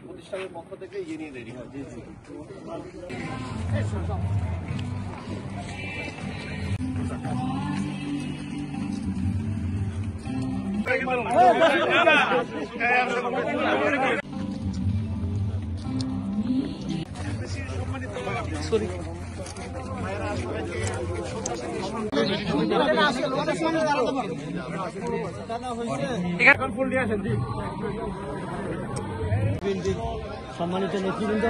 প্রতিষ্ঠানের পক্ষ থেকে ইয়ে নিয়ে রেডি হয়। সম্মানিত নেতৃবৃন্দ,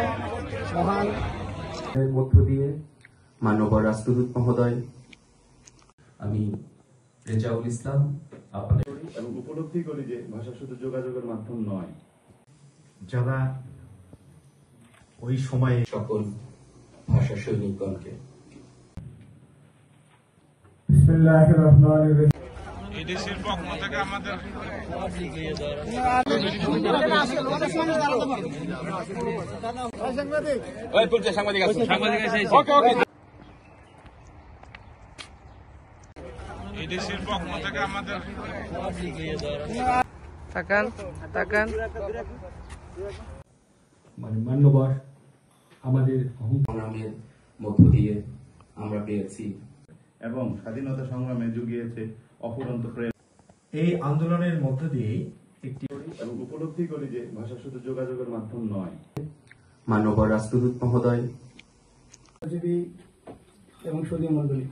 মহান মধ্য দিয়ে মাননীয় রাষ্ট্রদূত মহোদয়, আমি রেজাউল ইসলাম আপনাদের এবং উপলব্ধি করি যে ভাষা শুধু যোগাযোগের মাধ্যম নয়। যারা ওই সময়ে সকল ভাষা সৈনিকগণকে বিসমিল্লাহির রহমানির রহিম। এডিসির পক্ষ থেকে আমাদের এডিসির পক্ষ থেকে আমাদের মানে মান্যবর আমাদের সংগ্রামের মধ্য দিয়ে আমরা পেয়েছি এবং স্বাধীনতা সংগ্রামে জুগিয়েছে অফুরন্ত প্রেম। এই আন্দোলনের মধ্য দিয়ে একটি এবং উপলব্ধি করি যে ভাষা শুধু যোগাযোগের মাধ্যম নয়। মাননীয় রাষ্ট্রদূত মহোদয় এবং সুধী মণ্ডলী,